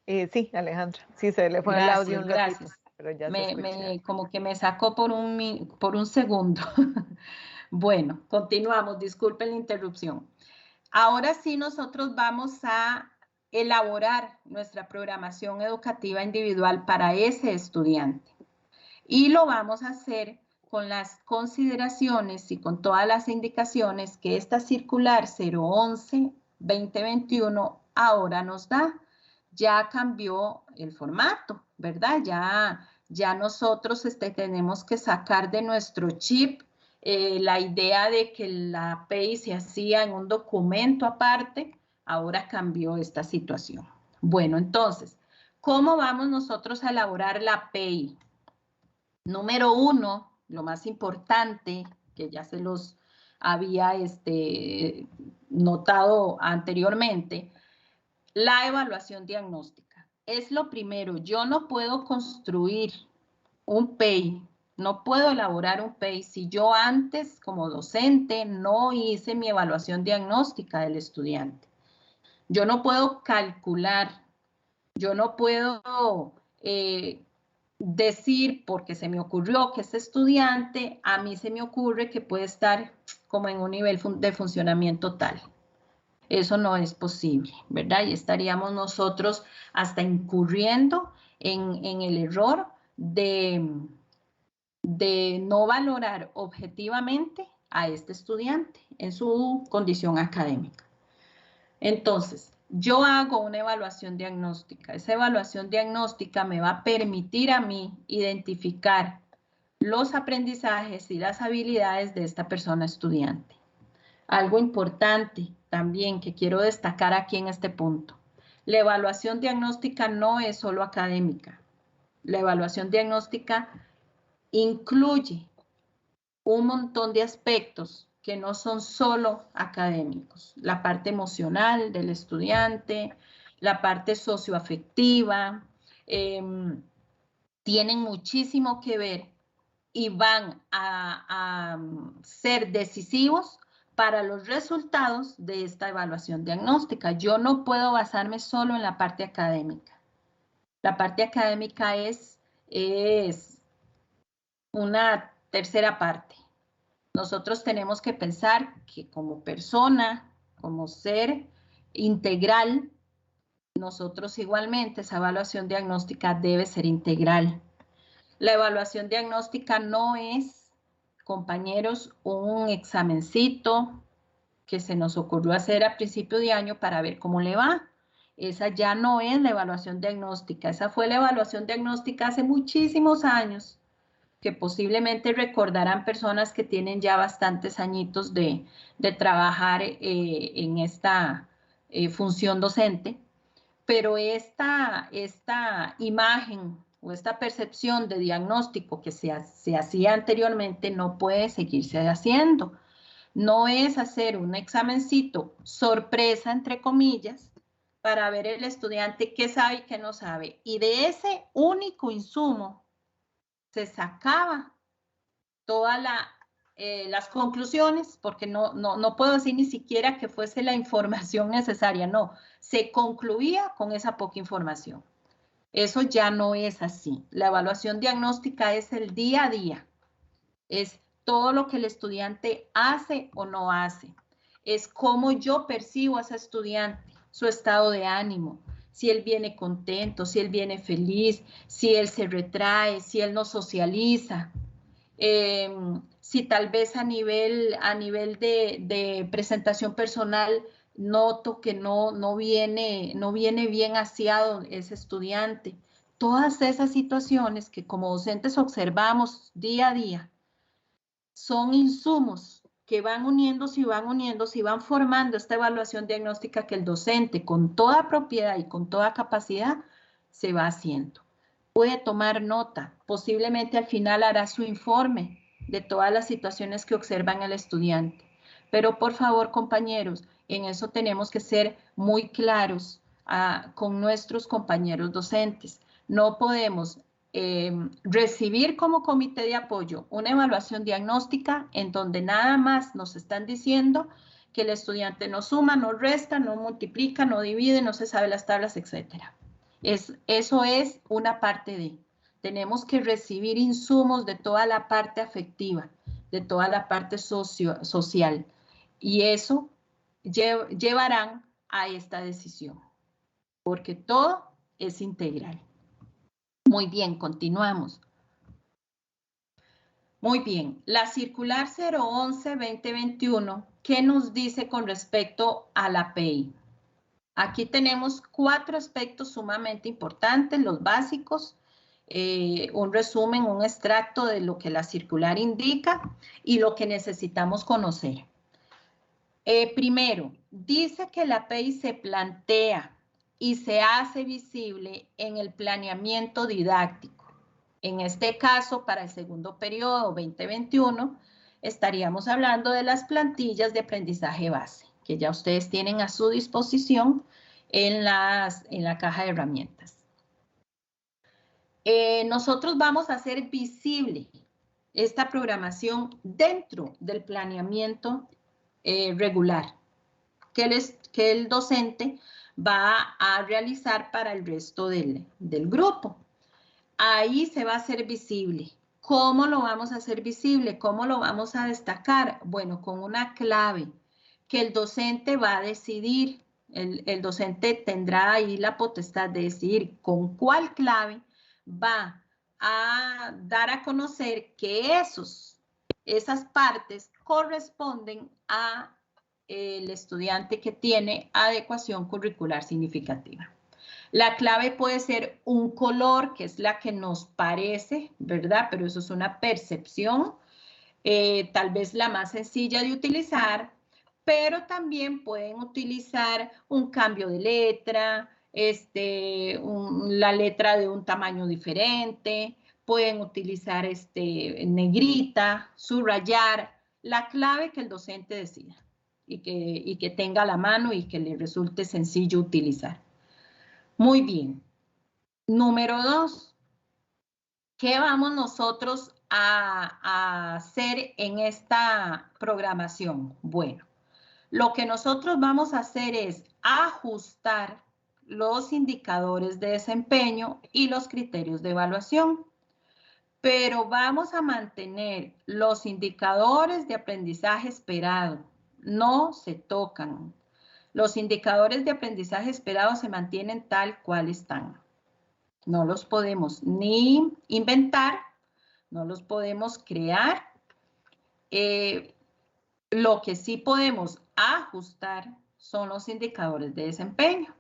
Sí, Alejandra, sí, se le fue el audio Gracias, un ratito, gracias. pero ya se escucha. Como que me sacó por un segundo. Bueno, continuamos, disculpen la interrupción. Ahora sí nosotros vamos a elaborar nuestra programación educativa individual para ese estudiante. Y lo vamos a hacer con las consideraciones y con todas las indicaciones que esta circular 011-2021 ahora nos da. Ya cambió el formato, ¿verdad? Ya nosotros tenemos que sacar de nuestro chip la idea de que la API se hacía en un documento aparte. Ahora cambió esta situación. Bueno, entonces, ¿cómo vamos nosotros a elaborar la API? Número uno, lo más importante, que ya se los había notado anteriormente, la evaluación diagnóstica. Es lo primero. Yo no puedo construir un PEI, no puedo elaborar un PEI si yo antes, como docente, no hice mi evaluación diagnóstica del estudiante. Yo no puedo calcular, yo no puedo decir, porque se me ocurrió que este estudiante, a mí se me ocurre que puede estar como en un nivel de funcionamiento tal. Eso no es posible, ¿verdad? Y estaríamos nosotros hasta incurriendo en el error de no valorar objetivamente a este estudiante en su condición académica. Entonces, yo hago una evaluación diagnóstica. Esa evaluación diagnóstica me va a permitir a mí identificar los aprendizajes y las habilidades de esta persona estudiante. Algo importante también que quiero destacar aquí en este punto. La evaluación diagnóstica no es solo académica. La evaluación diagnóstica incluye un montón de aspectos que no son solo académicos. La parte emocional del estudiante, la parte socioafectiva, tienen muchísimo que ver y van a ser decisivos para los resultados de esta evaluación diagnóstica. Yo no puedo basarme solo en la parte académica. La parte académica es una tercera parte. Nosotros tenemos que pensar que como persona, como ser integral, nosotros igualmente esa evaluación diagnóstica debe ser integral. La evaluación diagnóstica no es, compañeros, un examencito que se nos ocurrió hacer a principio de año para ver cómo le va. Esa ya no es la evaluación diagnóstica, esa fue la evaluación diagnóstica hace muchísimos años, que posiblemente recordarán personas que tienen ya bastantes añitos de trabajar en esta función docente, pero esta imagen o esta percepción de diagnóstico que se hacía anteriormente no puede seguirse haciendo. No es hacer un examencito sorpresa, entre comillas, para ver el estudiante qué sabe y qué no sabe. Y de ese único insumo se sacaba todas las conclusiones, porque no puedo decir ni siquiera que fuese la información necesaria, no, se concluía con esa poca información. Eso ya no es así. La evaluación diagnóstica es el día a día, es todo lo que el estudiante hace o no hace, es cómo yo percibo a ese estudiante, su estado de ánimo, si él viene contento, si él viene feliz, si él se retrae, si él no socializa, si tal vez a nivel de presentación personal noto que no viene bien aseado ese estudiante. Todas esas situaciones que como docentes observamos día a día son insumos que van uniéndose y van formando esta evaluación diagnóstica que el docente con toda propiedad y con toda capacidad se va haciendo. Puede tomar nota, posiblemente al final hará su informe de todas las situaciones que observan al estudiante. Pero por favor, compañeros, en eso tenemos que ser muy claros con nuestros compañeros docentes. No podemos recibir como comité de apoyo una evaluación diagnóstica en donde nada más nos están diciendo que el estudiante no suma, no resta, no multiplica, no divide, no se sabe las tablas, etcétera. Eso es una parte de. Tenemos que recibir insumos de toda la parte afectiva, de toda la parte social. Y eso llevarán a esta decisión, porque todo es integral. Muy bien, continuamos. Muy bien, la circular 011-2021, ¿qué nos dice con respecto a la API? Aquí tenemos 4 aspectos sumamente importantes, los básicos, un resumen, un extracto de lo que la circular indica y lo que necesitamos conocer. Primero, dice que la API se plantea y se hace visible en el planeamiento didáctico. En este caso, para el segundo periodo 2021, estaríamos hablando de las plantillas de aprendizaje base, que ya ustedes tienen a su disposición en la caja de herramientas. Nosotros vamos a hacer visible esta programación dentro del planeamiento regular que el docente va a realizar para el resto del grupo. Ahí se va a hacer visible. ¿Cómo lo vamos a hacer visible? ¿Cómo lo vamos a destacar? Bueno, con una clave que el docente va a decidir. El docente tendrá ahí la potestad de decidir con cuál clave va a dar a conocer que esas partes corresponden a el estudiante que tiene adecuación curricular significativa. La clave puede ser un color, que es la que nos parece, ¿verdad? Pero eso es una percepción, tal vez la más sencilla de utilizar, pero también pueden utilizar un cambio de letra, la letra de un tamaño diferente, pueden utilizar negrita, subrayar, la clave que el docente decida y que tenga a la mano y que le resulte sencillo utilizar. Muy bien. Número 2. ¿Qué vamos nosotros a hacer en esta programación? Bueno, lo que nosotros vamos a hacer es ajustar los indicadores de desempeño y los criterios de evaluación, pero vamos a mantener los indicadores de aprendizaje esperado. No se tocan. Los indicadores de aprendizaje esperado se mantienen tal cual están. No los podemos ni inventar, no los podemos crear. Lo que sí podemos ajustar son los indicadores de desempeño.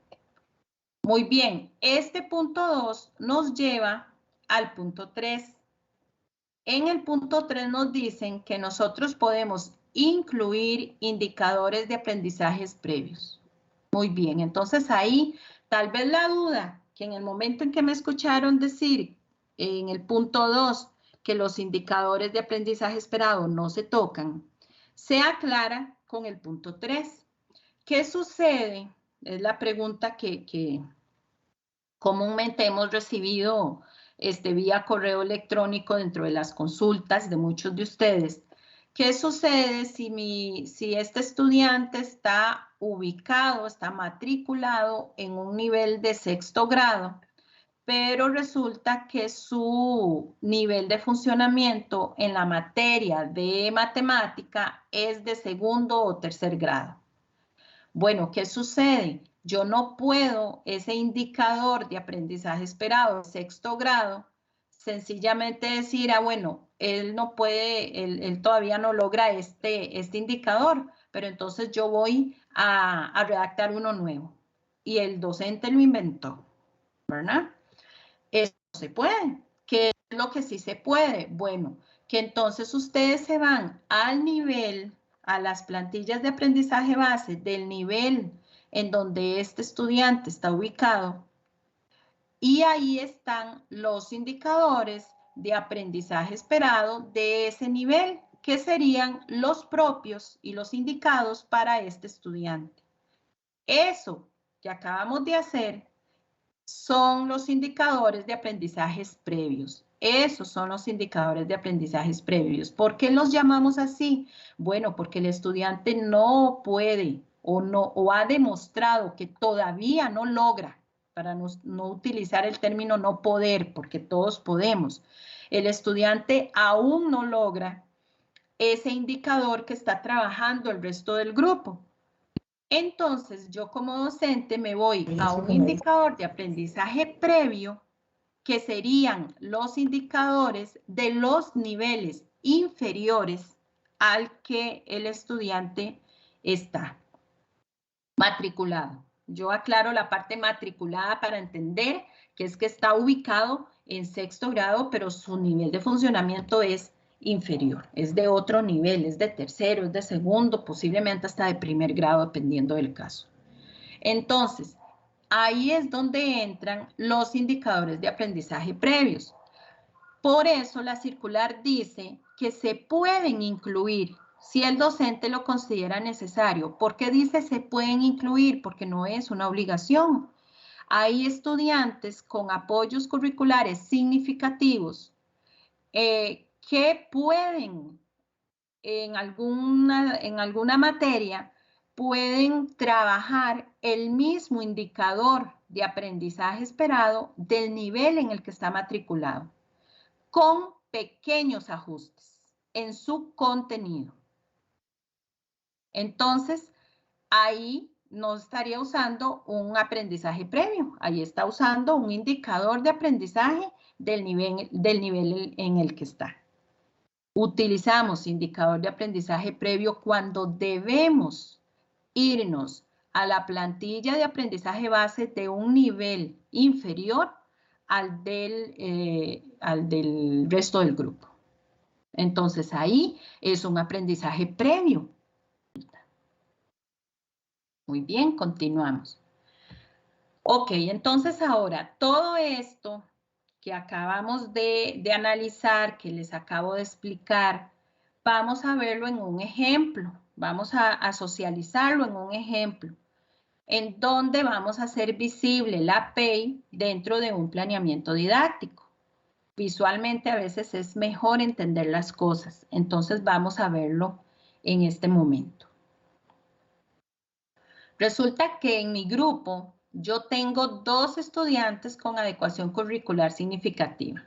Muy bien, este punto 2 nos lleva al punto 3. En el punto 3 nos dicen que nosotros podemos incluir indicadores de aprendizajes previos. Muy bien, entonces ahí tal vez la duda que en el momento en que me escucharon decir en el punto 2 que los indicadores de aprendizaje esperado no se tocan, se aclara con el punto 3. ¿Qué sucede? Es la pregunta que comúnmente hemos recibido vía correo electrónico dentro de las consultas de muchos de ustedes. ¿Qué sucede si este estudiante está ubicado, está matriculado en un nivel de 6º grado, pero resulta que su nivel de funcionamiento en la materia de matemática es de 2º o 3er grado? Bueno, ¿qué sucede? Yo no puedo ese indicador de aprendizaje esperado de 6º grado sencillamente decir, bueno, él no puede, él todavía no logra este indicador, pero entonces yo voy a redactar uno nuevo. Y el docente lo inventó, ¿verdad? Eso no se puede. ¿Qué es lo que sí se puede? Bueno, que entonces ustedes se van al nivel, a las plantillas de aprendizaje base del nivel en donde este estudiante está ubicado, y ahí están los indicadores de aprendizaje esperado de ese nivel, que serían los propios y los indicados para este estudiante. Eso que acabamos de hacer son los indicadores de aprendizajes previos. Esos son los indicadores de aprendizajes previos. ¿Por qué los llamamos así? Bueno, porque el estudiante no puede o ha demostrado que todavía no logra para no utilizar el término no poder, porque todos podemos. El estudiante aún no logra ese indicador que está trabajando el resto del grupo. Entonces, yo como docente me voy a un indicador de aprendizaje previo, que serían los indicadores de los niveles inferiores al que el estudiante está matriculado. Yo aclaro la parte matriculada para entender que es que está ubicado en sexto grado, pero su nivel de funcionamiento es inferior, es de otro nivel, es de tercero, es de segundo, posiblemente hasta de primer grado, dependiendo del caso. Entonces, ahí es donde entran los indicadores de aprendizaje previos. Por eso la circular dice que se pueden incluir si el docente lo considera necesario. ¿Por qué dice se pueden incluir? Porque no es una obligación. Hay estudiantes con apoyos curriculares significativos que pueden, en alguna materia, pueden trabajar el mismo indicador de aprendizaje esperado del nivel en el que está matriculado, con pequeños ajustes en su contenido. Entonces, ahí no estaría usando un aprendizaje previo, ahí está usando un indicador de aprendizaje del nivel en el que está. Utilizamos indicador de aprendizaje previo cuando debemos irnos a la plantilla de aprendizaje base de un nivel inferior al del resto del grupo. Entonces, ahí es un aprendizaje previo. Muy bien, continuamos. Ok, entonces ahora, todo esto que acabamos de analizar, que les acabo de explicar, vamos a verlo en un ejemplo. Vamos a socializarlo en un ejemplo, en donde vamos a hacer visible la PEI dentro de un planeamiento didáctico. Visualmente a veces es mejor entender las cosas, entonces vamos a verlo en este momento. Resulta que en mi grupo yo tengo 2 estudiantes con adecuación curricular significativa.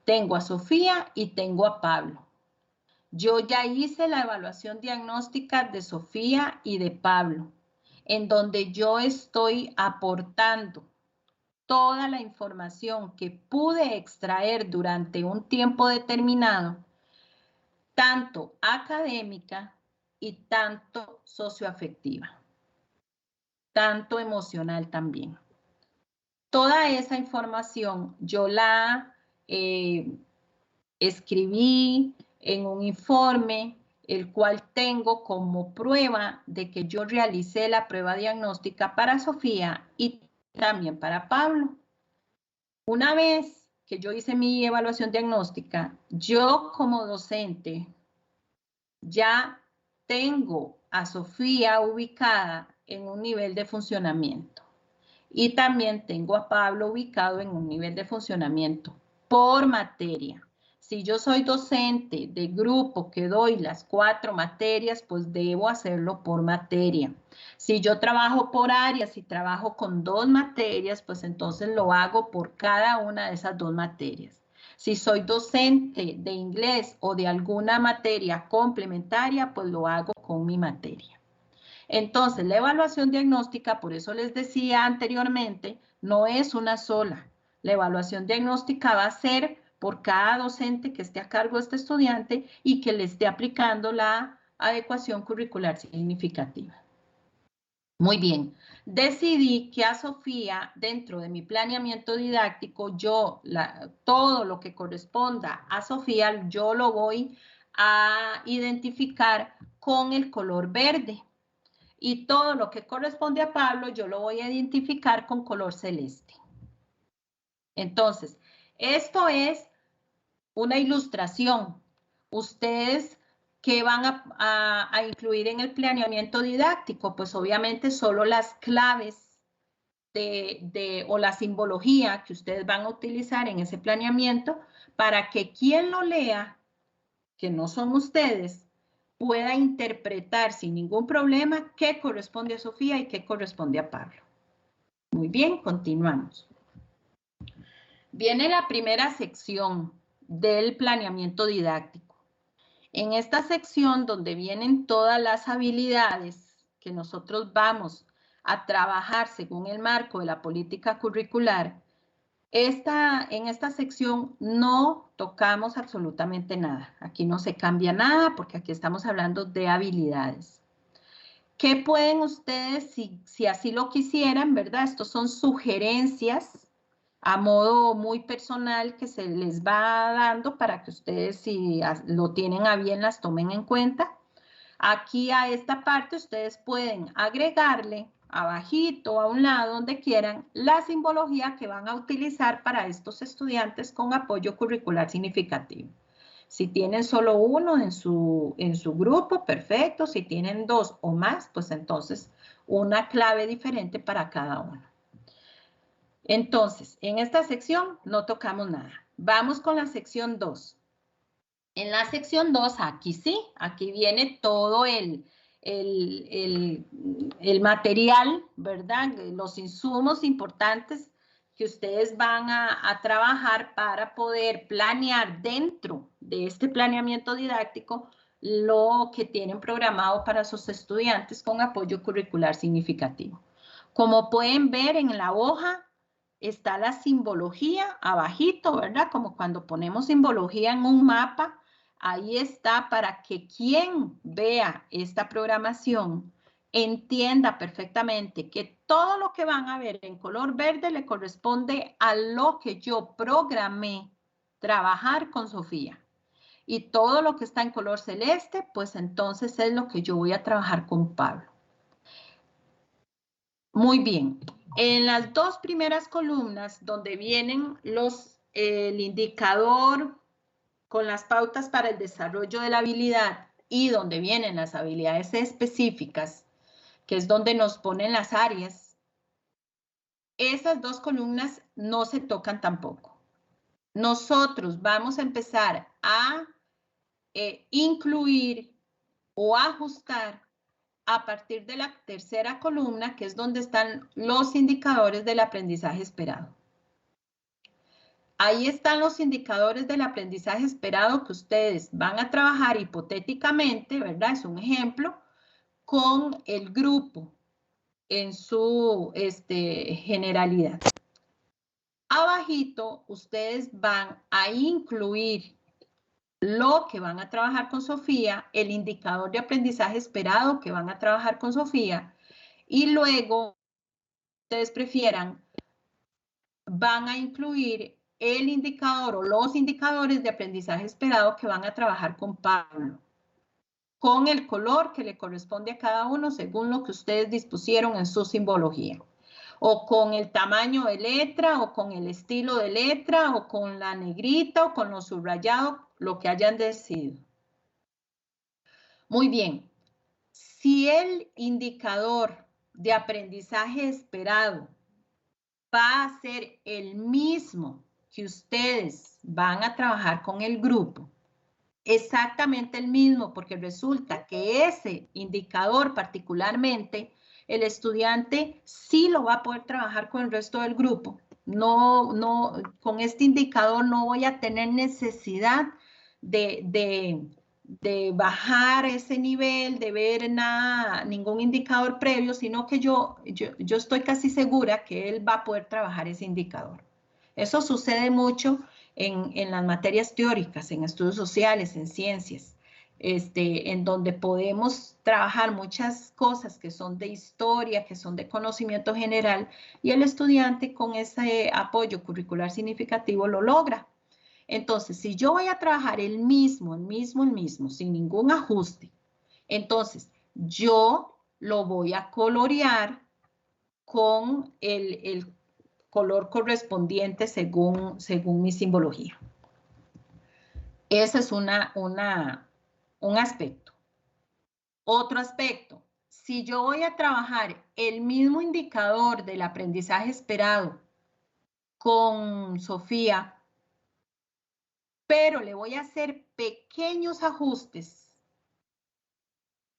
Tengo a Sofía y tengo a Pablo. Yo ya hice la evaluación diagnóstica de Sofía y de Pablo, en donde yo estoy aportando toda la información que pude extraer durante un tiempo determinado, tanto académica y tanto socioafectiva, tanto emocional también. Toda esa información yo la escribí en un informe, el cual tengo como prueba de que yo realicé la prueba diagnóstica para Sofía y también para Pablo. Una vez que yo hice mi evaluación diagnóstica, yo como docente ya tengo a Sofía ubicada en un nivel de funcionamiento y también tengo a Pablo ubicado en un nivel de funcionamiento por materia. Si yo soy docente de grupo que doy las 4 materias, pues debo hacerlo por materia. Si yo trabajo por áreas y trabajo con 2 materias, pues entonces lo hago por cada una de esas 2 materias. Si soy docente de inglés o de alguna materia complementaria, pues lo hago con mi materia. Entonces, la evaluación diagnóstica, por eso les decía anteriormente, no es una sola. La evaluación diagnóstica va a ser por cada docente que esté a cargo de este estudiante y que le esté aplicando la adecuación curricular significativa. Muy bien, decidí que a Sofía, dentro de mi planeamiento didáctico, todo lo que corresponda a Sofía, yo lo voy a identificar con el color verde. Y todo lo que corresponde a Pablo, yo lo voy a identificar con color celeste. Entonces, esto es una ilustración. Ustedes, ¿qué van a incluir en el planeamiento didáctico? Pues obviamente solo las claves o la simbología que ustedes van a utilizar en ese planeamiento para que quien lo lea, que no son ustedes, pueda interpretar sin ningún problema qué corresponde a Sofía y qué corresponde a Pablo. Muy bien, continuamos. Viene la primera sección del planeamiento didáctico. En esta sección donde vienen todas las habilidades que nosotros vamos a trabajar según el marco de la política curricular, en esta sección no tocamos absolutamente nada. Aquí no se cambia nada porque aquí estamos hablando de habilidades. ¿Qué pueden ustedes, si así lo quisieran, verdad? Estos son sugerencias a modo muy personal que se les va dando para que ustedes, si lo tienen a bien, las tomen en cuenta. Aquí a esta parte ustedes pueden agregarle abajito, a un lado, donde quieran, la simbología que van a utilizar para estos estudiantes con apoyo curricular significativo. Si tienen solo uno en su grupo, perfecto. Si tienen dos o más, pues entonces una clave diferente para cada uno. Entonces, en esta sección no tocamos nada. Vamos con la sección 2. En la sección 2, aquí sí, aquí viene todo el material, ¿verdad? Los insumos importantes que ustedes van a trabajar para poder planear dentro de este planeamiento didáctico lo que tienen programado para sus estudiantes con apoyo curricular significativo. Como pueden ver en la hoja, está la simbología abajito, ¿verdad? Como cuando ponemos simbología en un mapa, ahí está para que quien vea esta programación entienda perfectamente que todo lo que van a ver en color verde le corresponde a lo que yo programé trabajar con Sofía. Y todo lo que está en color celeste, pues entonces es lo que yo voy a trabajar con Pablo. Muy bien. En las dos primeras columnas, donde vienen el indicador con las pautas para el desarrollo de la habilidad y donde vienen las habilidades específicas, que es donde nos ponen las áreas, esas dos columnas no se tocan tampoco. Nosotros vamos a empezar a incluir o ajustar a partir de la tercera columna, que es donde están los indicadores del aprendizaje esperado. Ahí están los indicadores del aprendizaje esperado que ustedes van a trabajar hipotéticamente, ¿verdad? Es un ejemplo, con el grupo en su generalidad. Abajito, ustedes van a incluir lo que van a trabajar con Sofía, el indicador de aprendizaje esperado que van a trabajar con Sofía, y luego, ustedes prefieran, van a incluir el indicador o los indicadores de aprendizaje esperado que van a trabajar con Pablo, con el color que le corresponde a cada uno según lo que ustedes dispusieron en su simbología, o con el tamaño de letra, o con el estilo de letra, o con la negrita, o con lo subrayado, lo que hayan decidido. Muy bien. Si el indicador de aprendizaje esperado va a ser el mismo que ustedes van a trabajar con el grupo, exactamente el mismo, porque resulta que ese indicador particularmente, el estudiante sí lo va a poder trabajar con el resto del grupo. Con este indicador no voy a tener necesidad de bajar ese nivel, de ver ningún indicador previo, sino que yo estoy casi segura que él va a poder trabajar ese indicador. Eso sucede mucho en las materias teóricas, en estudios sociales, en ciencias, en donde podemos trabajar muchas cosas que son de historia, que son de conocimiento general, y el estudiante con ese apoyo curricular significativo lo logra. Entonces, si yo voy a trabajar el mismo, sin ningún ajuste, entonces yo lo voy a colorear con el color correspondiente según mi simbología. Ese es un aspecto. Otro aspecto, si yo voy a trabajar el mismo indicador del aprendizaje esperado con Sofía, pero le voy a hacer pequeños ajustes,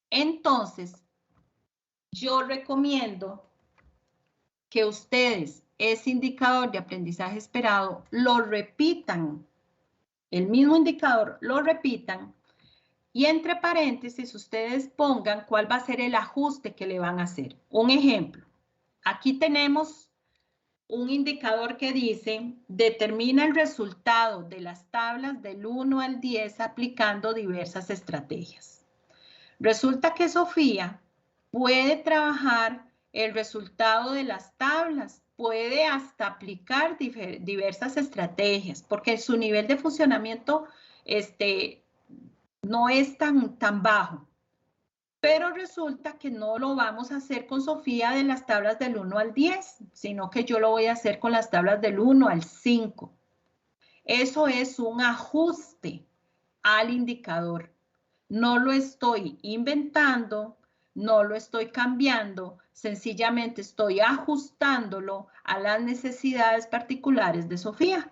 entonces yo recomiendo que ustedes ese indicador de aprendizaje esperado lo repitan, el mismo indicador lo repitan, y entre paréntesis ustedes pongan cuál va a ser el ajuste que le van a hacer. Un ejemplo, aquí tenemos un indicador que dice, determina el resultado de las tablas del 1 al 10 aplicando diversas estrategias. Resulta que Sofía puede trabajar el resultado de las tablas, puede hasta aplicar diversas estrategias, porque su nivel de funcionamiento no es tan bajo. Pero resulta que no lo vamos a hacer con Sofía de las tablas del 1 al 10, sino que yo lo voy a hacer con las tablas del 1 al 5. Eso es un ajuste al indicador. No lo estoy inventando, no lo estoy cambiando, sencillamente estoy ajustándolo a las necesidades particulares de Sofía.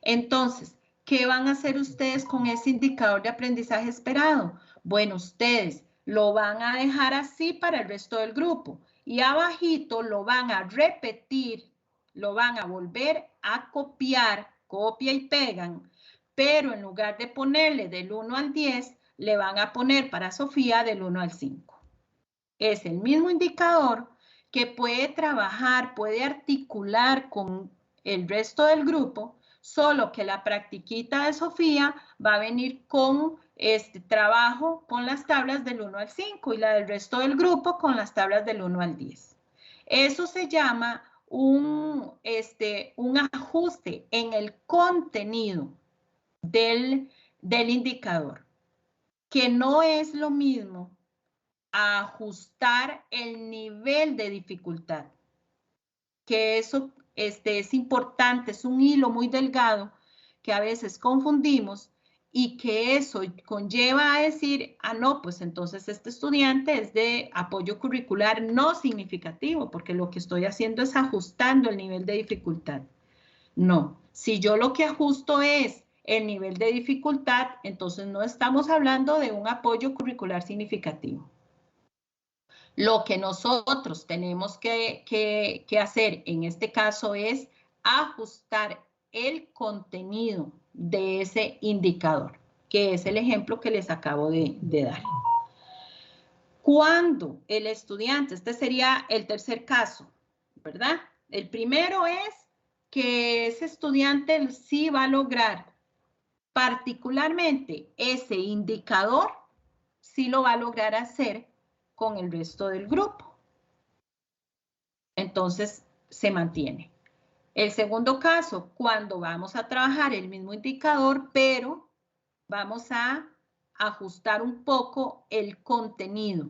Entonces, ¿qué van a hacer ustedes con ese indicador de aprendizaje esperado? Bueno, ustedes lo van a dejar así para el resto del grupo y abajito lo van a repetir, lo van a volver a copiar, copia y pegan, pero en lugar de ponerle del 1 al 10, le van a poner para Sofía del 1 al 5. Es el mismo indicador que puede trabajar, puede articular con el resto del grupo, solo que la practiquita de Sofía va a venir con este trabajo con las tablas del 1 al 5 y la del resto del grupo con las tablas del 1 al 10. Eso se llama un ajuste en el contenido del indicador, que no es lo mismo a ajustar el nivel de dificultad, que eso es importante, es un hilo muy delgado que a veces confundimos y que eso conlleva a decir, ah, no, pues entonces este estudiante es de apoyo curricular no significativo, porque lo que estoy haciendo es ajustando el nivel de dificultad. No, si yo lo que ajusto es el nivel de dificultad, entonces no estamos hablando de un apoyo curricular significativo. Lo que nosotros tenemos que hacer en este caso es ajustar el contenido de ese indicador, que es el ejemplo que les acabo de dar. Cuando el estudiante, este sería el tercer caso, ¿verdad? El primero es que ese estudiante sí va a lograr particularmente ese indicador, sí lo va a lograr hacer con el resto del grupo. Entonces, se mantiene. El segundo caso, cuando vamos a trabajar el mismo indicador, pero vamos a ajustar un poco el contenido.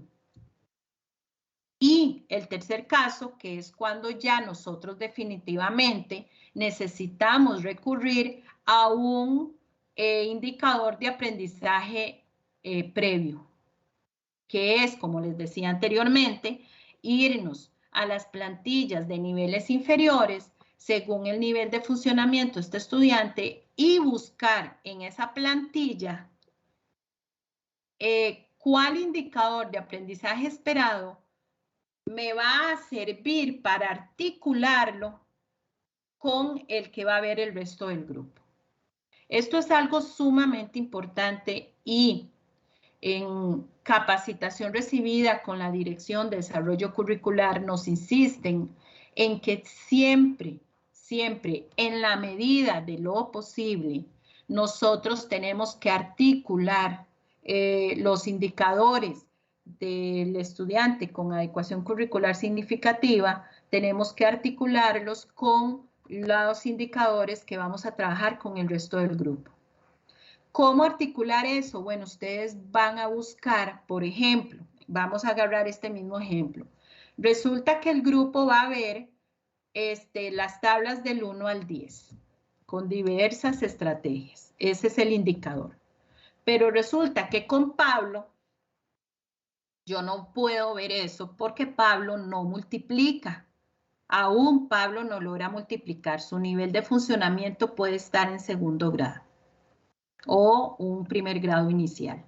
Y el tercer caso, que es cuando ya nosotros definitivamente necesitamos recurrir a un indicador de aprendizaje previo, que es, como les decía anteriormente, irnos a las plantillas de niveles inferiores según el nivel de funcionamiento de este estudiante y buscar en esa plantilla cuál indicador de aprendizaje esperado me va a servir para articularlo con el que va a ver el resto del grupo. Esto es algo sumamente importante y en capacitación recibida con la Dirección de Desarrollo Curricular nos insisten en que siempre, en la medida de lo posible, nosotros tenemos que articular los indicadores del estudiante con adecuación curricular significativa, tenemos que articularlos con los indicadores que vamos a trabajar con el resto del grupo. ¿Cómo articular eso? Bueno, ustedes van a buscar, por ejemplo, vamos a agarrar este mismo ejemplo. Resulta que el grupo va a ver las tablas del 1 al 10 con diversas estrategias. Ese es el indicador. Pero resulta que con Pablo yo no puedo ver eso porque Pablo no multiplica. Aún Pablo no logra multiplicar. Su nivel de funcionamiento puede estar en segundo grado o un primer grado inicial.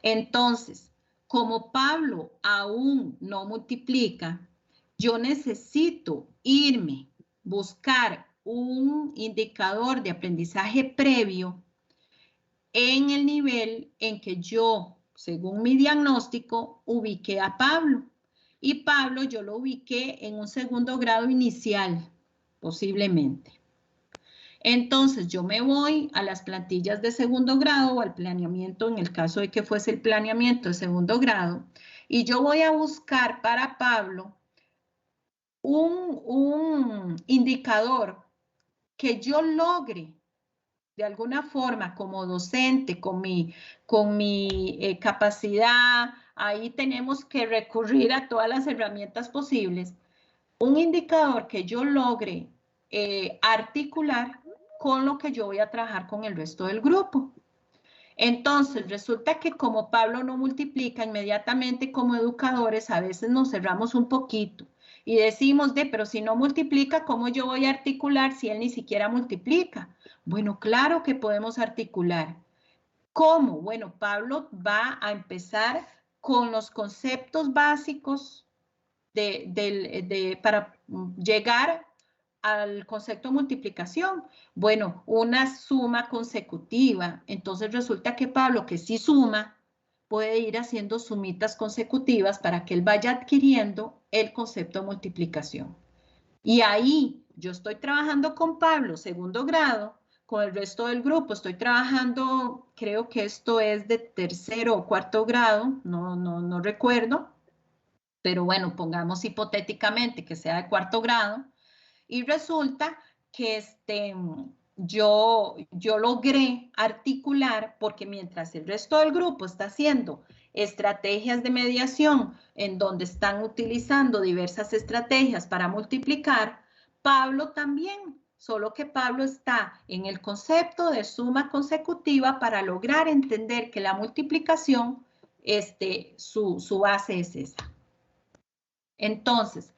Entonces, como Pablo aún no multiplica, yo necesito irme, buscar un indicador de aprendizaje previo en el nivel en que yo, según mi diagnóstico, ubiqué a Pablo. Y Pablo yo lo ubiqué en un segundo grado inicial, posiblemente. Entonces yo me voy a las plantillas de segundo grado o al planeamiento, en el caso de que fuese el planeamiento de segundo grado, y yo voy a buscar para Pablo un indicador que yo logre de alguna forma como docente, con mi capacidad, ahí tenemos que recurrir a todas las herramientas posibles, un indicador que yo logre articular con lo que yo voy a trabajar con el resto del grupo. Entonces, resulta que como Pablo no multiplica, inmediatamente como educadores a veces nos cerramos un poquito y decimos, pero si no multiplica, ¿cómo yo voy a articular si él ni siquiera multiplica? Bueno, claro que podemos articular. ¿Cómo? Bueno, Pablo va a empezar con los conceptos básicos para llegar al concepto de multiplicación. Bueno, una suma consecutiva. Entonces resulta que Pablo, que sí suma, puede ir haciendo sumitas consecutivas para que él vaya adquiriendo el concepto de multiplicación. Y ahí yo estoy trabajando con Pablo, segundo grado, con el resto del grupo. Estoy trabajando, creo que esto es de tercero o cuarto grado, no recuerdo. Pero bueno, pongamos hipotéticamente que sea de cuarto grado. Y resulta que yo logré articular, porque mientras el resto del grupo está haciendo estrategias de mediación en donde están utilizando diversas estrategias para multiplicar, Pablo también, solo que Pablo está en el concepto de suma consecutiva para lograr entender que la multiplicación, su base es esa. Entonces,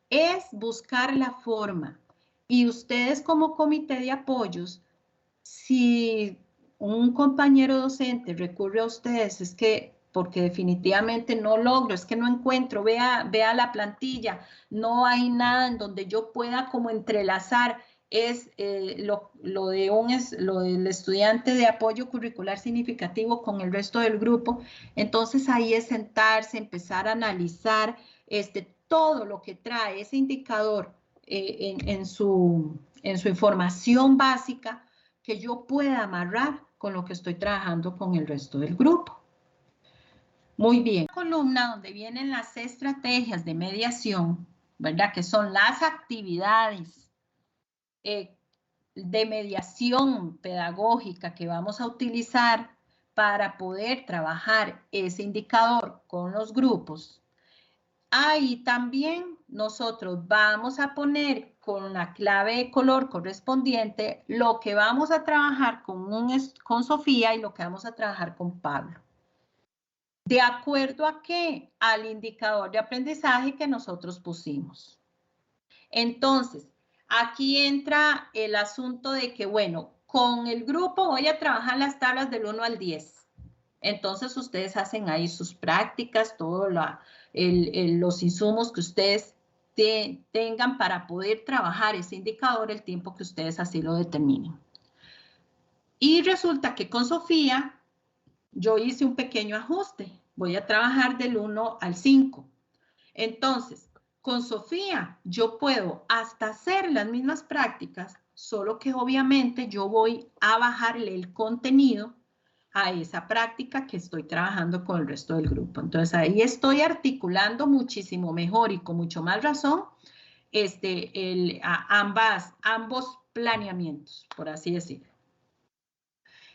es buscar la forma. Y ustedes como comité de apoyos, si un compañero docente recurre a ustedes, es que porque definitivamente no logro, es que no encuentro, vea la plantilla, no hay nada en donde yo pueda como entrelazar lo del estudiante de apoyo curricular significativo con el resto del grupo. Entonces ahí es sentarse, empezar a analizar todo lo que trae ese indicador en su información básica, que yo pueda amarrar con lo que estoy trabajando con el resto del grupo. Muy bien. La columna donde vienen las estrategias de mediación, ¿verdad? Que son las actividades de mediación pedagógica que vamos a utilizar para poder trabajar ese indicador con los grupos. Ahí también nosotros vamos a poner con la clave de color correspondiente lo que vamos a trabajar con Sofía y lo que vamos a trabajar con Pablo. ¿De acuerdo a qué? Al indicador de aprendizaje que nosotros pusimos. Entonces, aquí entra el asunto de que, bueno, con el grupo voy a trabajar las tablas del 1 al 10. Entonces, ustedes hacen ahí sus prácticas, todos los insumos que ustedes tengan para poder trabajar ese indicador el tiempo que ustedes así lo determinen. Y resulta que con Sofía yo hice un pequeño ajuste. Voy a trabajar del 1 al 5. Entonces, con Sofía yo puedo hasta hacer las mismas prácticas, solo que obviamente yo voy a bajarle el contenido a esa práctica que estoy trabajando con el resto del grupo. Entonces ahí estoy articulando muchísimo mejor y con mucho más razón ambos planeamientos, por así decirlo.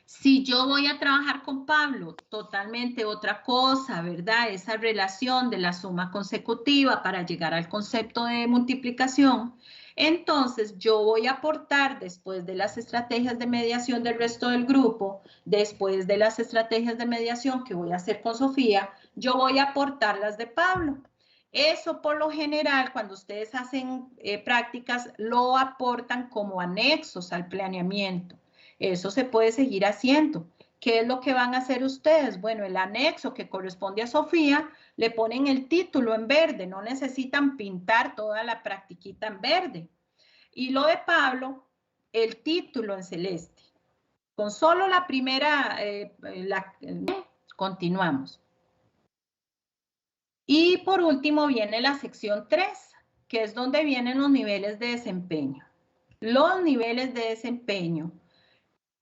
Si yo voy a trabajar con Pablo, totalmente otra cosa, ¿verdad? Esa relación de la suma consecutiva para llegar al concepto de multiplicación. Entonces, yo voy a aportar después de las estrategias de mediación del resto del grupo, después de las estrategias de mediación que voy a hacer con Sofía, yo voy a aportar las de Pablo. Eso por lo general, cuando ustedes hacen prácticas, lo aportan como anexos al planeamiento. Eso se puede seguir haciendo, ¿Qué es lo que van a hacer ustedes? Bueno, el anexo que corresponde a Sofía, le ponen el título en verde, no necesitan pintar toda la practiquita en verde. Y lo de Pablo, el título en celeste. Con solo la primera, continuamos. Y por último viene la sección 3, que es donde vienen los niveles de desempeño. Los niveles de desempeño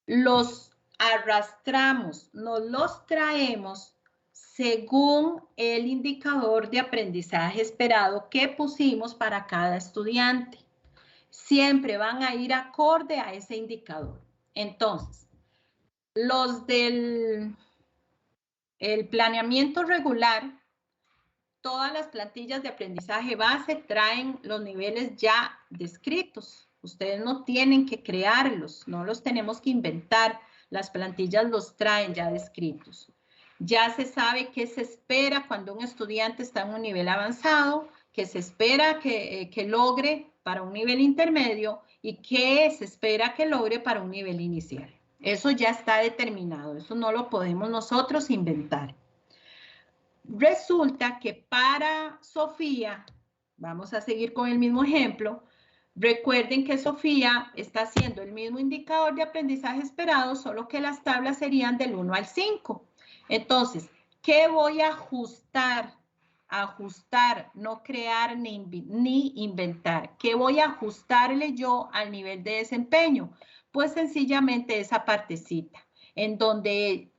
los arrastramos, nos los traemos según el indicador de aprendizaje esperado que pusimos para cada estudiante. Siempre van a ir acorde a ese indicador. Entonces, los del planeamiento regular, todas las plantillas de aprendizaje base traen los niveles ya descritos. Ustedes no tienen que crearlos, no los tenemos que inventar. Las plantillas los traen ya descritos. Ya se sabe qué se espera cuando un estudiante está en un nivel avanzado, qué se espera que logre para un nivel intermedio y qué se espera que logre para un nivel inicial. Eso ya está determinado, eso no lo podemos nosotros inventar. Resulta que para Sofía, vamos a seguir con el mismo ejemplo, recuerden que Sofía está haciendo el mismo indicador de aprendizaje esperado, solo que las tablas serían del 1 al 5. Entonces, ¿qué voy a ajustar? Ajustar, no crear ni inventar. ¿Qué voy a ajustarle yo al nivel de desempeño? Pues sencillamente esa partecita, en donde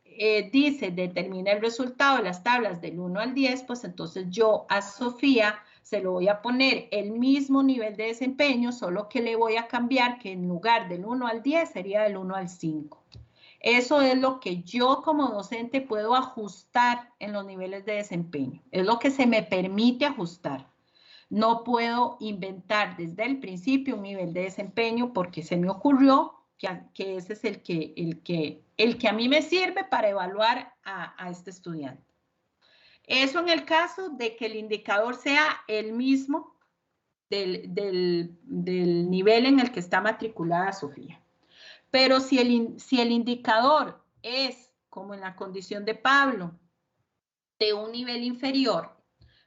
dice, determina el resultado de las tablas del 1 al 10, pues entonces yo a Sofía se lo voy a poner el mismo nivel de desempeño, solo que le voy a cambiar que en lugar del 1 al 10 sería del 1 al 5. Eso es lo que yo como docente puedo ajustar en los niveles de desempeño. Es lo que se me permite ajustar. No puedo inventar desde el principio un nivel de desempeño porque se me ocurrió que ese es el que a mí me sirve para evaluar a este estudiante. Eso en el caso de que el indicador sea el mismo del nivel en el que está matriculada Sofía. Pero si el indicador es, como en la condición de Pablo, de un nivel inferior,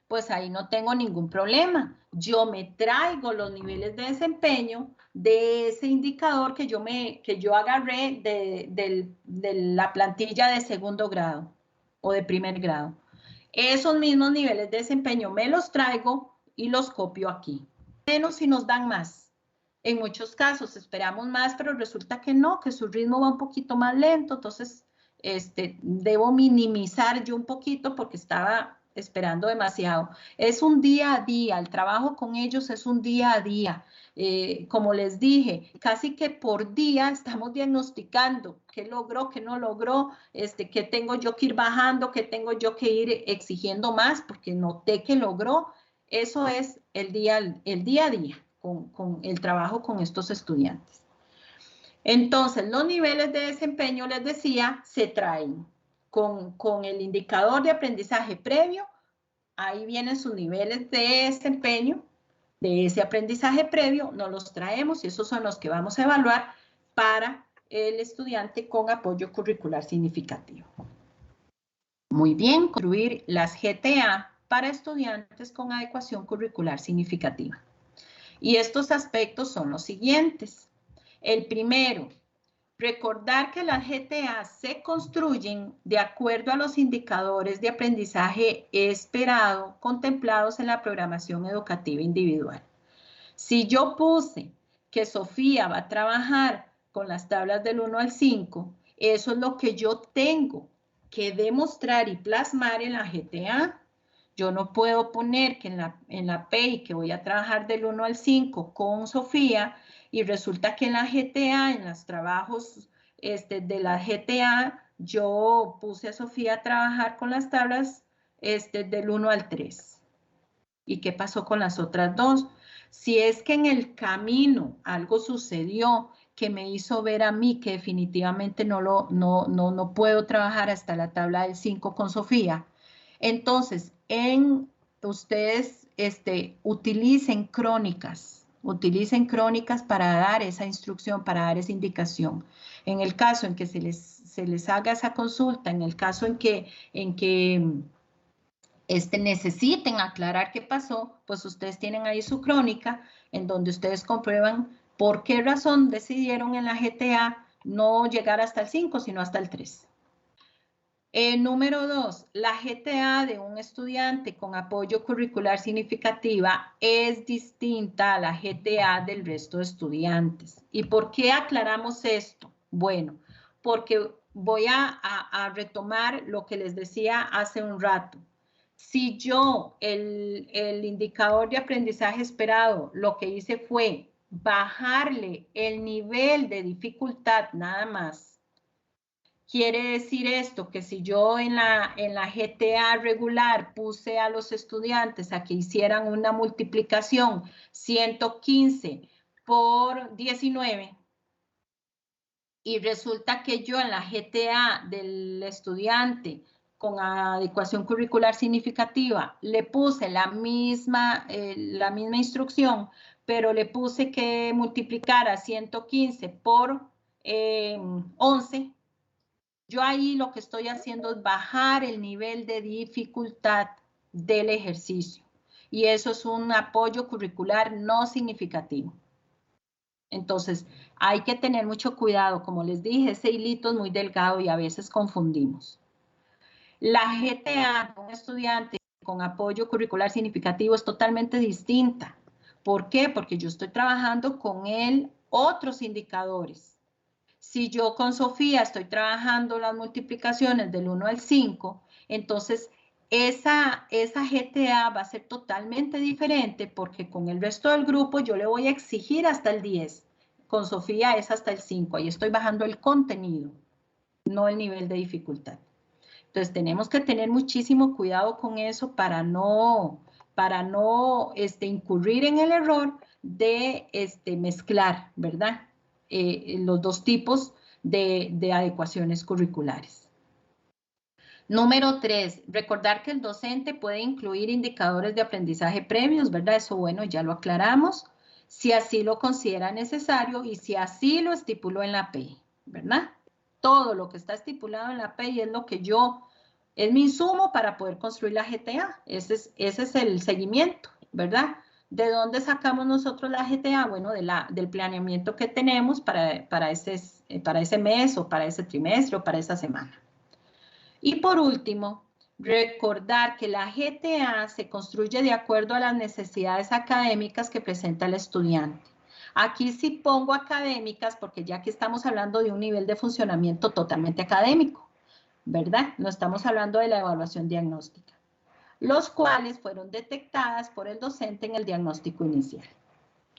pues ahí no tengo ningún problema. Yo me traigo los niveles de desempeño de ese indicador que yo agarré de la plantilla de segundo grado o de primer grado. Esos mismos niveles de desempeño me los traigo y los copio aquí. Menos si nos dan más. En muchos casos esperamos más, pero resulta que no, que su ritmo va un poquito más lento, entonces debo minimizar yo un poquito porque estaba esperando demasiado. Es un día a día, el trabajo con ellos es un día a día. Como les dije, casi que por día estamos diagnosticando qué logró, qué no logró, qué tengo yo que ir bajando, qué tengo yo que ir exigiendo más porque noté que logró. Eso es el día a día con el trabajo con estos estudiantes. Entonces, los niveles de desempeño, les decía, se traen con el indicador de aprendizaje previo. Ahí vienen sus niveles de desempeño de ese aprendizaje previo, nos los traemos y esos son los que vamos a evaluar para el estudiante con apoyo curricular significativo. Muy bien, construir las GTA para estudiantes con adecuación curricular significativa. Y estos aspectos son los siguientes. El primero, recordar que las GTA se construyen de acuerdo a los indicadores de aprendizaje esperado contemplados en la programación educativa individual. Si yo puse que Sofía va a trabajar con las tablas del 1 al 5, eso es lo que yo tengo que demostrar y plasmar en la GTA. Yo no puedo poner que en la PEI que voy a trabajar del 1 al 5 con Sofía y resulta que en la GTA, en los trabajos de la GTA, yo puse a Sofía a trabajar con las tablas del 1 al 3. ¿Y qué pasó con las otras dos? Si es que en el camino algo sucedió que me hizo ver a mí que definitivamente no puedo trabajar hasta la tabla del 5 con Sofía, entonces ustedes utilicen crónicas Utilicen crónicas para dar esa instrucción, para dar esa indicación. En el caso en que se les haga esa consulta, en el caso en que necesiten aclarar qué pasó, pues ustedes tienen ahí su crónica en donde ustedes comprueban por qué razón decidieron en la GTA no llegar hasta el 5, sino hasta el 3. Número 2, la GTA de un estudiante con apoyo curricular significativa es distinta a la GTA del resto de estudiantes. ¿Y por qué aclaramos esto? Bueno, porque voy a retomar lo que les decía hace un rato. Si yo, el indicador de aprendizaje esperado, lo que hice fue bajarle el nivel de dificultad nada más. Quiere decir esto, que si yo en la GTA regular puse a los estudiantes a que hicieran una multiplicación 115 por 19, y resulta que yo en la GTA del estudiante con adecuación curricular significativa le puse la misma instrucción, pero le puse que multiplicara 115 por 11, yo ahí lo que estoy haciendo es bajar el nivel de dificultad del ejercicio. Y eso es un apoyo curricular no significativo. Entonces, hay que tener mucho cuidado. Como les dije, ese hilito es muy delgado y a veces confundimos. La GTA de un estudiante con apoyo curricular significativo es totalmente distinta. ¿Por qué? Porque yo estoy trabajando con él otros indicadores. Si yo con Sofía estoy trabajando las multiplicaciones del 1 al 5, entonces esa GTA va a ser totalmente diferente porque con el resto del grupo yo le voy a exigir hasta el 10. Con Sofía es hasta el 5. Ahí estoy bajando el contenido, no el nivel de dificultad. Entonces tenemos que tener muchísimo cuidado con eso para no incurrir en el error de mezclar, ¿verdad? Los dos tipos de adecuaciones curriculares. Número 3, recordar que el docente puede incluir indicadores de aprendizaje previos, ¿verdad? Eso, bueno, ya lo aclaramos, si así lo considera necesario y si así lo estipuló en la API, ¿verdad? Todo lo que está estipulado en la API es lo que es mi insumo para poder construir la GTA. Ese es el seguimiento, ¿verdad? ¿De dónde sacamos nosotros la GTA? Bueno, del planeamiento que tenemos para ese mes o para ese trimestre o para esa semana. Y por último, recordar que la GTA se construye de acuerdo a las necesidades académicas que presenta el estudiante. Aquí sí pongo académicas porque ya que estamos hablando de un nivel de funcionamiento totalmente académico, ¿verdad? No estamos hablando de la evaluación diagnóstica, los cuales fueron detectadas por el docente en el diagnóstico inicial.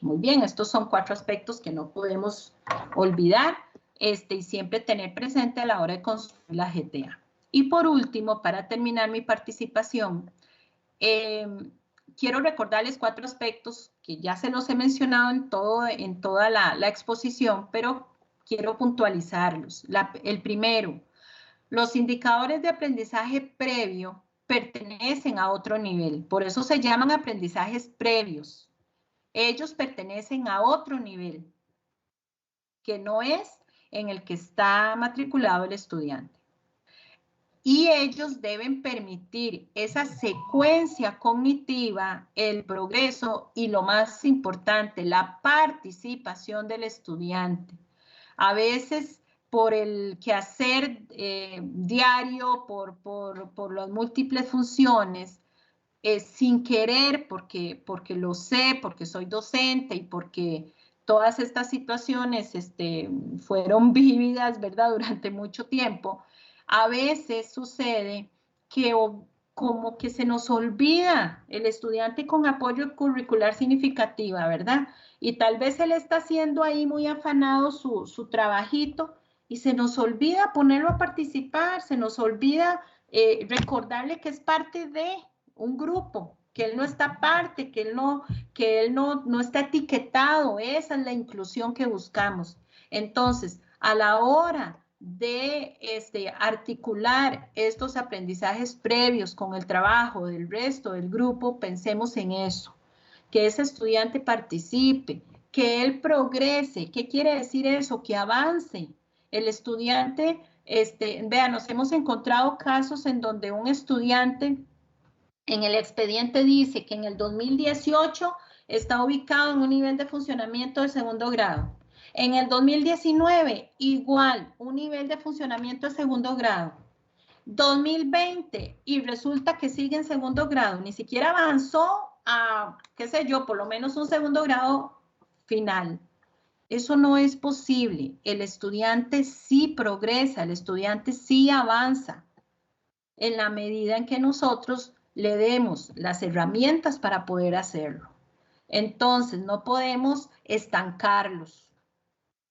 Muy bien, estos son 4 aspectos que no podemos olvidar y siempre tener presente a la hora de construir la GTA. Y por último, para terminar mi participación, quiero recordarles 4 aspectos que ya se los he mencionado en toda la exposición, pero quiero puntualizarlos. El primero, los indicadores de aprendizaje previo pertenecen a otro nivel, por eso se llaman aprendizajes previos. Ellos pertenecen a otro nivel, que no es en el que está matriculado el estudiante. Y ellos deben permitir esa secuencia cognitiva, el progreso y lo más importante, la participación del estudiante. A veces por el quehacer diario, por las múltiples funciones, sin querer, porque lo sé, porque soy docente y porque todas estas situaciones fueron vividas, ¿verdad?, durante mucho tiempo. A veces sucede que como que se nos olvida el estudiante con apoyo curricular significativa, ¿verdad? Y tal vez él está haciendo ahí muy afanado su trabajito y se nos olvida ponerlo a participar, se nos olvida recordarle que es parte de un grupo, que él no está parte, que él no está etiquetado. Esa es la inclusión que buscamos. Entonces, a la hora de articular estos aprendizajes previos con el trabajo del resto del grupo, pensemos en eso, que ese estudiante participe, que él progrese. ¿Qué quiere decir eso? Que avance. El estudiante, vean, nos hemos encontrado casos en donde un estudiante en el expediente dice que en el 2018 está ubicado en un nivel de funcionamiento de segundo grado. En el 2019, igual, un nivel de funcionamiento de segundo grado. 2020, y resulta que sigue en segundo grado, ni siquiera avanzó a, qué sé yo, por lo menos un segundo grado final. Eso no es posible. El estudiante sí progresa, el estudiante sí avanza en la medida en que nosotros le demos las herramientas para poder hacerlo. Entonces, no podemos estancarlos.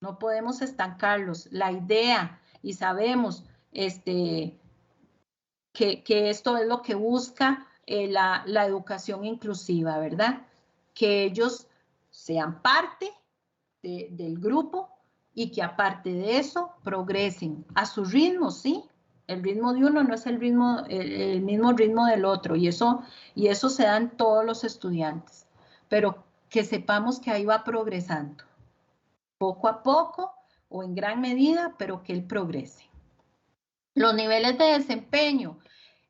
No podemos estancarlos. La idea, y sabemos que esto es lo que busca la educación inclusiva, ¿verdad? Que ellos sean parte del grupo y que aparte de eso progresen a su ritmo, ¿sí? El ritmo de uno no es el mismo ritmo del otro y eso se da en todos los estudiantes, pero que sepamos que ahí va progresando, poco a poco o en gran medida, pero que él progrese. Los niveles de desempeño,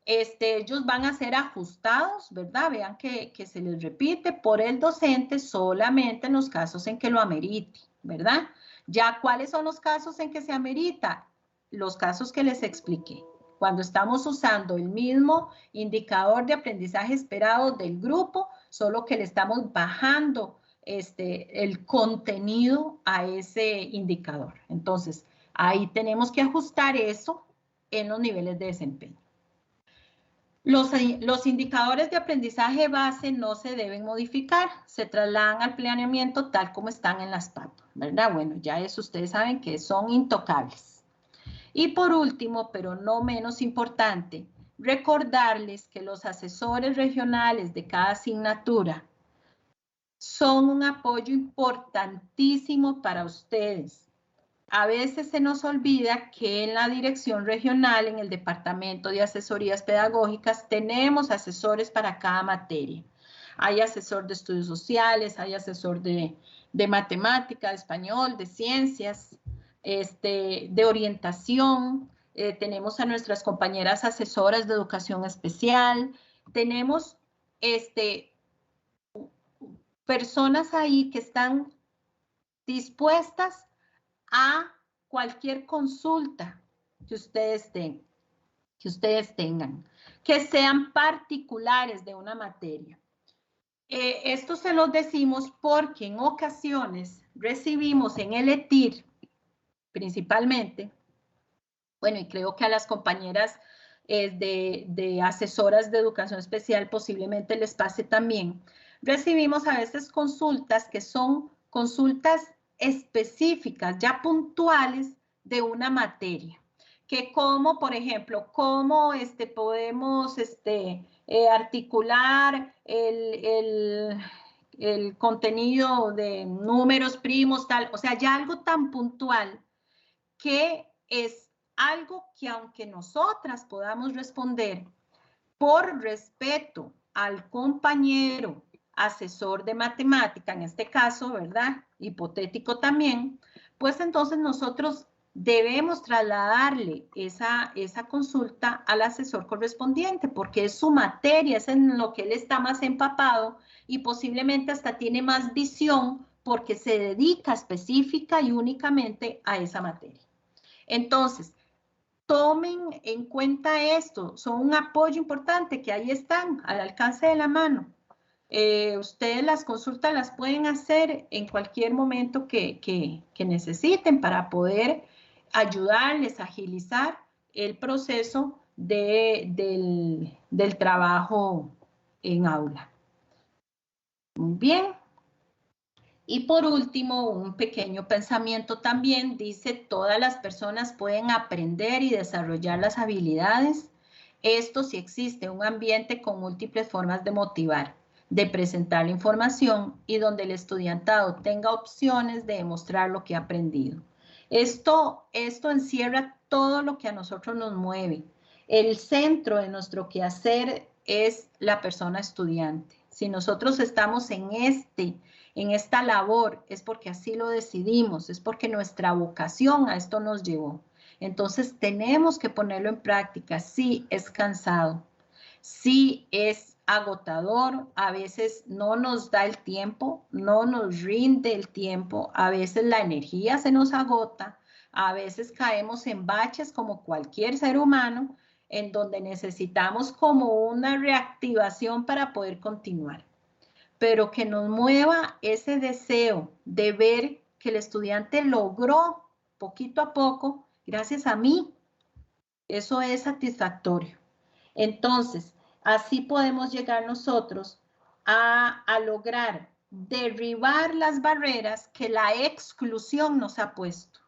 ellos van a ser ajustados, ¿verdad? Vean que se les repite por el docente solamente en los casos en que lo amerite, ¿verdad? Ya, ¿cuáles son los casos en que se amerita? Los casos que les expliqué. Cuando estamos usando el mismo indicador de aprendizaje esperado del grupo, solo que le estamos bajando el contenido a ese indicador. Entonces, ahí tenemos que ajustar eso en los niveles de desempeño. Los indicadores de aprendizaje base no se deben modificar, se trasladan al planeamiento tal como están en las PAP, ¿verdad? Bueno, ya eso ustedes saben que son intocables. Y por último, pero no menos importante, recordarles que los asesores regionales de cada asignatura son un apoyo importantísimo para ustedes. A veces se nos olvida que en la dirección regional, en el departamento de asesorías pedagógicas, tenemos asesores para cada materia. Hay asesor de estudios sociales, hay asesor de matemática, de español, de ciencias, de orientación. Tenemos a nuestras compañeras asesoras de educación especial. Tenemos personas ahí que están dispuestas a cualquier consulta que ustedes tengan, que sean particulares de una materia. Esto se los decimos porque en ocasiones recibimos en el ETIR, principalmente, bueno, y creo que a las compañeras de asesoras de educación especial posiblemente les pase también, recibimos a veces consultas que son consultas específicas, ya puntuales de una materia, que como, por ejemplo, cómo podemos articular el contenido de números primos, tal, o sea, ya algo tan puntual que es algo que aunque nosotras podamos responder por respeto al compañero asesor de matemática, en este caso, ¿verdad? Hipotético también, pues entonces nosotros debemos trasladarle esa consulta al asesor correspondiente porque es su materia, es en lo que él está más empapado y posiblemente hasta tiene más visión porque se dedica específica y únicamente a esa materia. Entonces, tomen en cuenta esto, son un apoyo importante que ahí están al alcance de la mano. Ustedes las consultas las pueden hacer en cualquier momento que necesiten para poder ayudarles a agilizar el proceso del trabajo en aula. Muy bien. Y por último, un pequeño pensamiento también dice, todas las personas pueden aprender y desarrollar las habilidades. Esto si existe un ambiente con múltiples formas de motivar, de presentar la información y donde el estudiantado tenga opciones de demostrar lo que ha aprendido. Esto encierra todo lo que a nosotros nos mueve. El centro de nuestro quehacer es la persona estudiante. Si nosotros estamos en esta labor, es porque así lo decidimos, es porque nuestra vocación a esto nos llevó. Entonces tenemos que ponerlo en práctica. Sí, es cansado, sí es agotador, a veces no nos da el tiempo, no nos rinde el tiempo, a veces la energía se nos agota, a veces caemos en baches como cualquier ser humano, en donde necesitamos como una reactivación para poder continuar, pero que nos mueva ese deseo de ver que el estudiante logró poquito a poco, gracias a mí. Eso es satisfactorio. Entonces, así podemos llegar nosotros a lograr derribar las barreras que la exclusión nos ha puesto.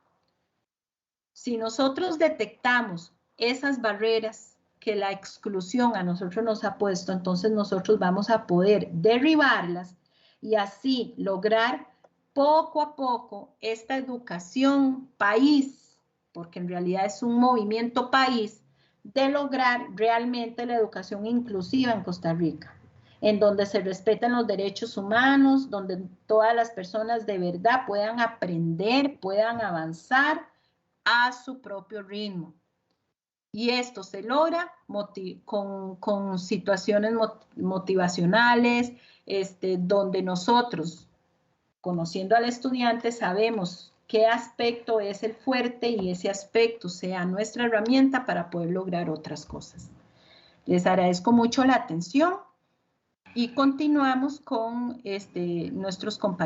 Si nosotros detectamos esas barreras que la exclusión a nosotros nos ha puesto, entonces nosotros vamos a poder derribarlas y así lograr poco a poco esta educación país, porque en realidad es un movimiento país, de lograr realmente la educación inclusiva en Costa Rica, en donde se respeten los derechos humanos, donde todas las personas de verdad puedan aprender, puedan avanzar a su propio ritmo. Y esto se logra con situaciones motivacionales, donde nosotros, conociendo al estudiante, sabemos qué aspecto es el fuerte y ese aspecto sea nuestra herramienta para poder lograr otras cosas. Les agradezco mucho la atención y continuamos con nuestros compañeros.